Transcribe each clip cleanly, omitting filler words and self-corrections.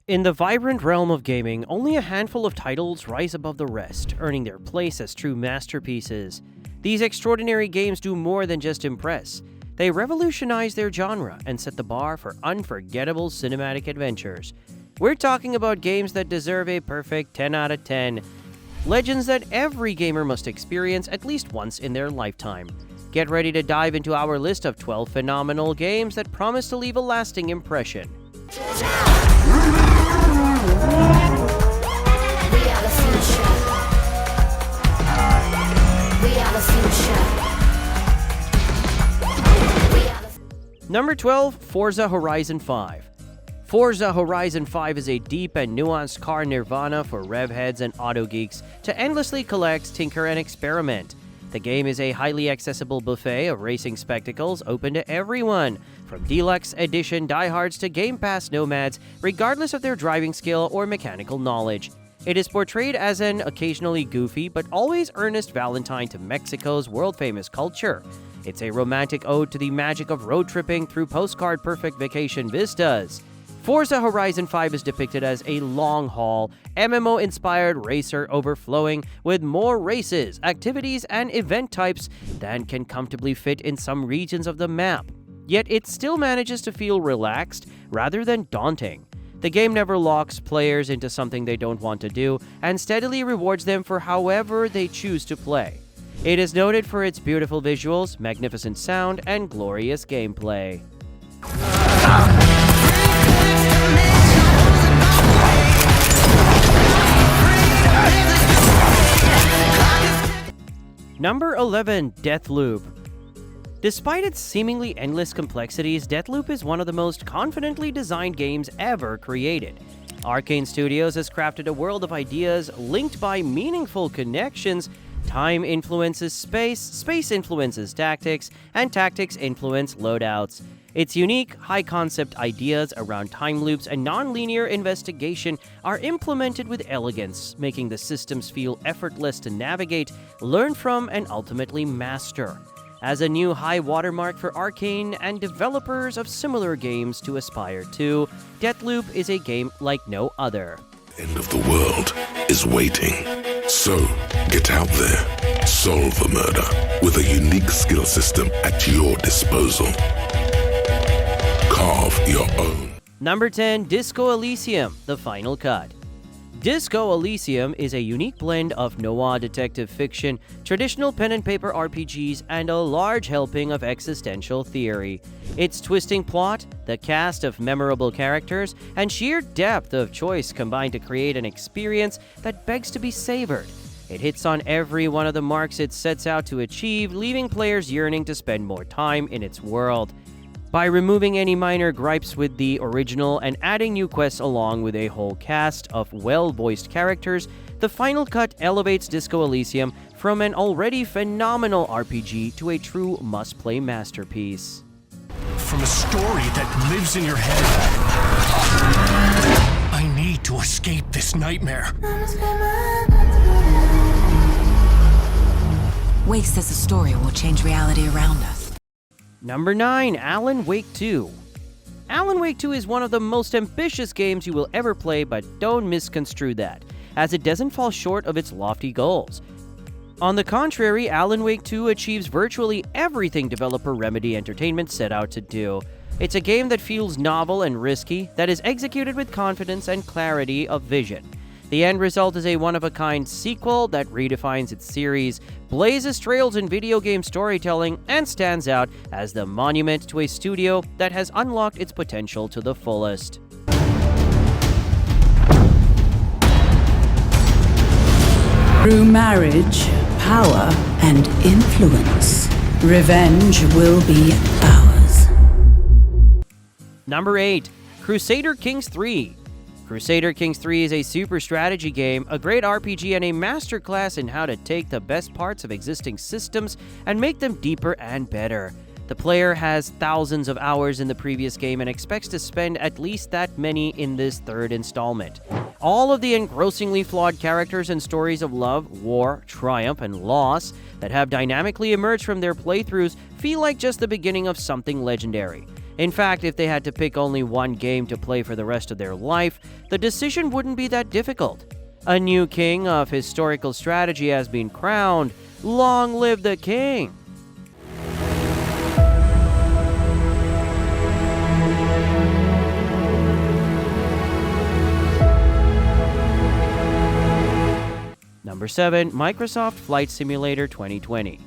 In the vibrant realm of gaming, only a handful of titles rise above the rest, earning their place as true masterpieces. These extraordinary games do more than just impress. They revolutionize their genre and set the bar for unforgettable cinematic adventures. We're talking about games that deserve a perfect 10 out of 10. Legends that every gamer must experience at least once in their lifetime. Get ready to dive into our list of 12 phenomenal games that promise to leave a lasting impression. Number 12, Forza Horizon 5. Forza Horizon 5 is a deep and nuanced car nirvana for rev heads and auto geeks to endlessly collect, tinker, and experiment. The game is a highly accessible buffet of racing spectacles open to everyone, from deluxe edition diehards to Game Pass nomads, regardless of their driving skill or mechanical knowledge. It is portrayed as an occasionally goofy but always earnest Valentine to Mexico's world-famous culture. It's a romantic ode to the magic of road tripping through postcard-perfect vacation vistas. Forza Horizon 5 is depicted as a long-haul, MMO-inspired racer overflowing with more races, activities, and event types than can comfortably fit in some regions of the map. Yet it still manages to feel relaxed rather than daunting. The game never locks players into something they don't want to do and steadily rewards them for however they choose to play. It is noted for its beautiful visuals, magnificent sound, and glorious gameplay. Number 11, Deathloop. Despite its seemingly endless complexities, Deathloop is one of the most confidently designed games ever created. Arcane Studios has crafted a world of ideas linked by meaningful connections. Time influences space, space influences tactics, and tactics influence loadouts. Its unique, high-concept ideas around time loops and non-linear investigation are implemented with elegance, making the systems feel effortless to navigate, learn from, and ultimately master. As a new high watermark for Arcane and developers of similar games to aspire to, Deathloop is a game like no other. End of the world is waiting. So, get out there, solve the murder with a unique skill system at your disposal. Carve your own. Number 10, Disco Elysium, The Final Cut. Disco Elysium is a unique blend of noir detective fiction, traditional pen-and-paper RPGs, and a large helping of existential theory. Its twisting plot, the cast of memorable characters, and sheer depth of choice combine to create an experience that begs to be savored. It hits on every one of the marks it sets out to achieve, leaving players yearning to spend more time in its world. By removing any minor gripes with the original and adding new quests along with a whole cast of well-voiced characters, The Final Cut elevates Disco Elysium from an already phenomenal RPG to a true must-play masterpiece. From a story that lives in your head, I need to escape this nightmare. Wake says the story will change reality around us. Number 9, Alan Wake 2. Alan Wake 2 is one of the most ambitious games you will ever play, but don't misconstrue that, as it doesn't fall short of its lofty goals. On the contrary, Alan Wake 2 achieves virtually everything developer Remedy Entertainment set out to do. It's a game that feels novel and risky, that is executed with confidence and clarity of vision. The end result is a one-of-a-kind sequel that redefines its series, blazes trails in video game storytelling, and stands out as the monument to a studio that has unlocked its potential to the fullest. Through marriage, power, and influence, revenge will be ours. Number 8, Crusader Kings 3. Crusader Kings 3 is a super strategy game, a great RPG, and a masterclass in how to take the best parts of existing systems and make them deeper and better. The player has thousands of hours in the previous game and expects to spend at least that many in this third installment. All of the engrossingly flawed characters and stories of love, war, triumph, and loss that have dynamically emerged from their playthroughs feel like just the beginning of something legendary. In fact, if they had to pick only one game to play for the rest of their life, the decision wouldn't be that difficult. A new king of historical strategy has been crowned. Long live the king! Number 7. Microsoft Flight Simulator 2020.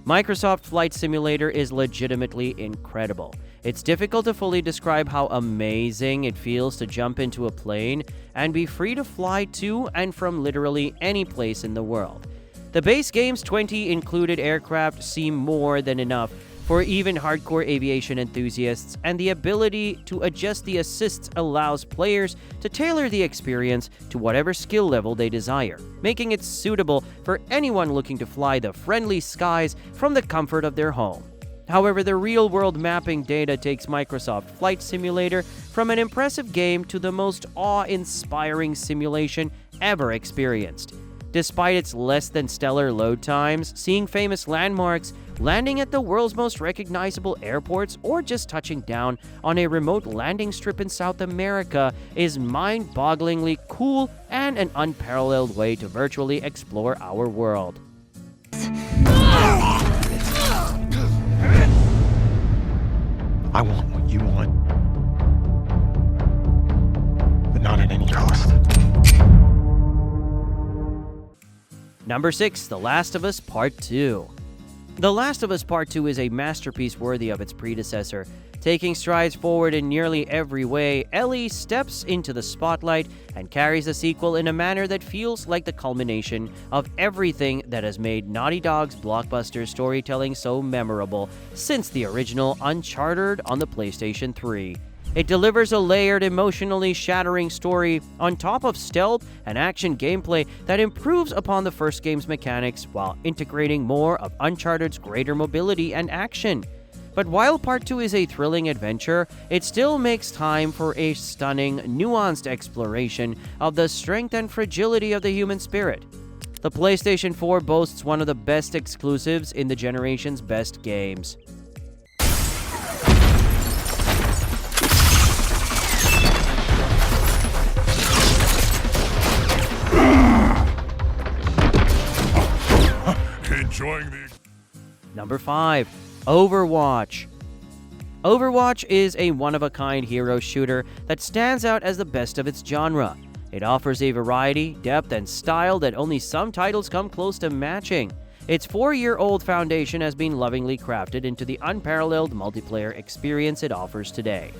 Microsoft Flight Simulator is legitimately incredible. It's difficult to fully describe how amazing it feels to jump into a plane and be free to fly to and from literally any place in the world. The base game's 20 included aircraft seem more than enough for even hardcore aviation enthusiasts, and the ability to adjust the assists allows players to tailor the experience to whatever skill level they desire, making it suitable for anyone looking to fly the friendly skies from the comfort of their home. However, the real-world mapping data takes Microsoft Flight Simulator from an impressive game to the most awe-inspiring simulation ever experienced. Despite its less than stellar load times, seeing famous landmarks, landing at the world's most recognizable airports, or just touching down on a remote landing strip in South America is mind-bogglingly cool and an unparalleled way to virtually explore our world. I want what you want, but not at any cost. Number 6. The Last of Us Part 2. The Last of Us Part 2 is a masterpiece worthy of its predecessor. Taking strides forward in nearly every way, Ellie steps into the spotlight and carries the sequel in a manner that feels like the culmination of everything that has made Naughty Dog's blockbuster storytelling so memorable since the original Uncharted on the PlayStation 3. It delivers a layered, emotionally shattering story on top of stealth and action gameplay that improves upon the first game's mechanics while integrating more of Uncharted's greater mobility and action. But while Part 2 is a thrilling adventure, it still makes time for a stunning, nuanced exploration of the strength and fragility of the human spirit. The PlayStation 4 boasts one of the best exclusives in the generation's best games. Number 5. Overwatch. Overwatch is a one-of-a-kind hero shooter that stands out as the best of its genre. It offers a variety, depth, and style that only some titles come close to matching. Its 4-year-old foundation has been lovingly crafted into the unparalleled multiplayer experience it offers today.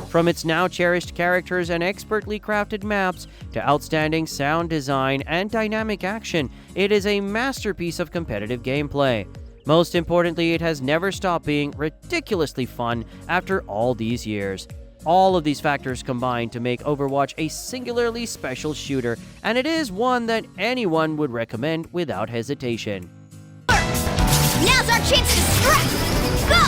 From its now cherished characters and expertly crafted maps to outstanding sound design and dynamic action, it is a masterpiece of competitive gameplay. Most importantly, it has never stopped being ridiculously fun after all these years. All of these factors combine to make Overwatch a singularly special shooter, and it is one that anyone would recommend without hesitation. Now's our chance to strike! Go!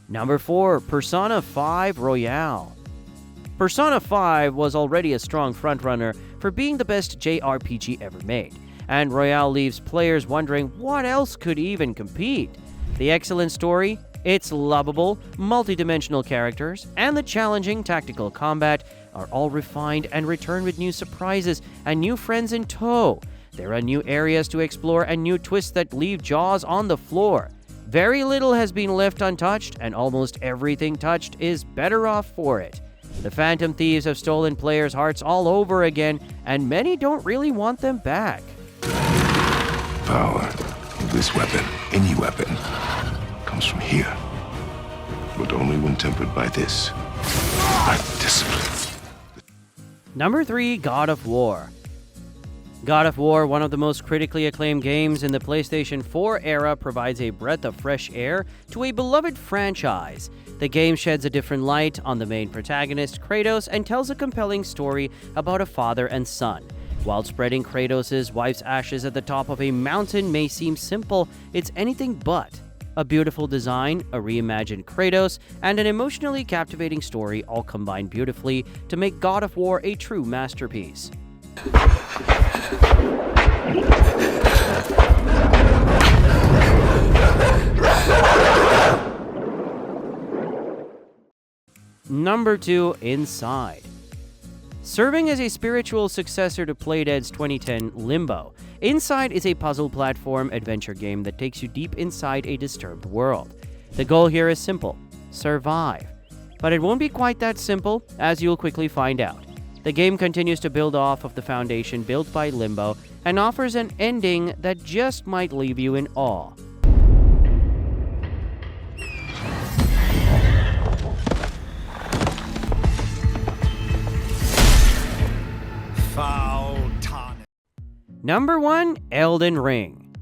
Number 4. Persona 5 Royale. Persona 5 was already a strong frontrunner for being the best JRPG ever made, and Royale leaves players wondering what else could even compete. The excellent story, its lovable, multi-dimensional characters, and the challenging tactical combat are all refined and return with new surprises and new friends in tow. There are new areas to explore and new twists that leave jaws on the floor. Very little has been left untouched, and almost everything touched is better off for it. The Phantom Thieves have stolen players' hearts all over again, and many don't really want them back. Power, this weapon, any weapon, comes from here. But only when tempered by this. By discipline. Number 3. God of War. God of War, one of the most critically acclaimed games in the PlayStation 4 era, provides a breath of fresh air to a beloved franchise. The game sheds a different light on the main protagonist, Kratos, and tells a compelling story about a father and son. While spreading Kratos' wife's ashes at the top of a mountain may seem simple, it's anything but. A beautiful design, a reimagined Kratos, and an emotionally captivating story all combine beautifully to make God of War a true masterpiece. Number 2, Inside. Serving as a spiritual successor to Playdead's 2010 Limbo, Inside is a puzzle platform adventure game that takes you deep inside a disturbed world. The goal here is simple: survive. But it won't be quite that simple, as you'll quickly find out. The game continues to build off of the foundation built by Limbo and offers an ending that just might leave you in awe. Number 1, Elden Ring.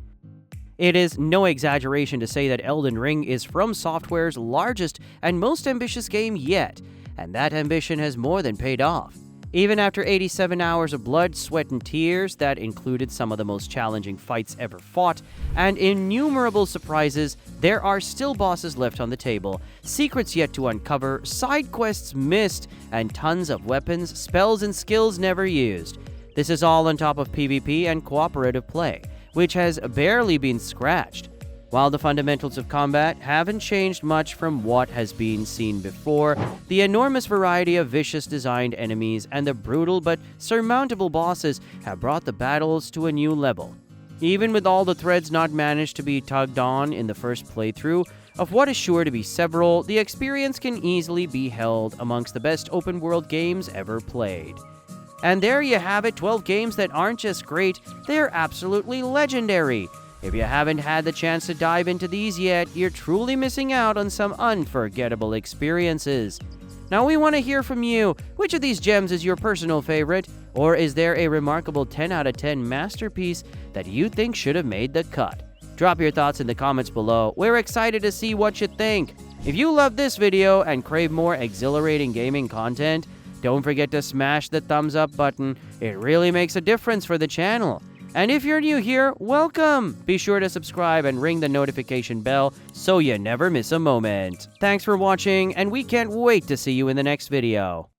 It is no exaggeration to say that Elden Ring is From Software's largest and most ambitious game yet, and that ambition has more than paid off. Even after 87 hours of blood, sweat, and tears that included some of the most challenging fights ever fought, and innumerable surprises, there are still bosses left on the table, secrets yet to uncover, side quests missed, and tons of weapons, spells, and skills never used. This is all on top of PvP and cooperative play, which has barely been scratched. While the fundamentals of combat haven't changed much from what has been seen before, the enormous variety of vicious designed enemies and the brutal but surmountable bosses have brought the battles to a new level. Even with all the threads not managed to be tugged on in the first playthrough, of what is sure to be several, the experience can easily be held amongst the best open world games ever played. And there you have it, 12 games that aren't just great, they're absolutely legendary. If you haven't had the chance to dive into these yet, you're truly missing out on some unforgettable experiences. Now we want to hear from you. Which of these gems is your personal favorite? Or is there a remarkable 10 out of 10 masterpiece that you think should have made the cut? Drop your thoughts in the comments below. We're excited to see what you think. If you love this video and crave more exhilarating gaming content, don't forget to smash the thumbs up button. It really makes a difference for the channel. And if you're new here, welcome! Be sure to subscribe and ring the notification bell so you never miss a moment. Thanks for watching, and we can't wait to see you in the next video.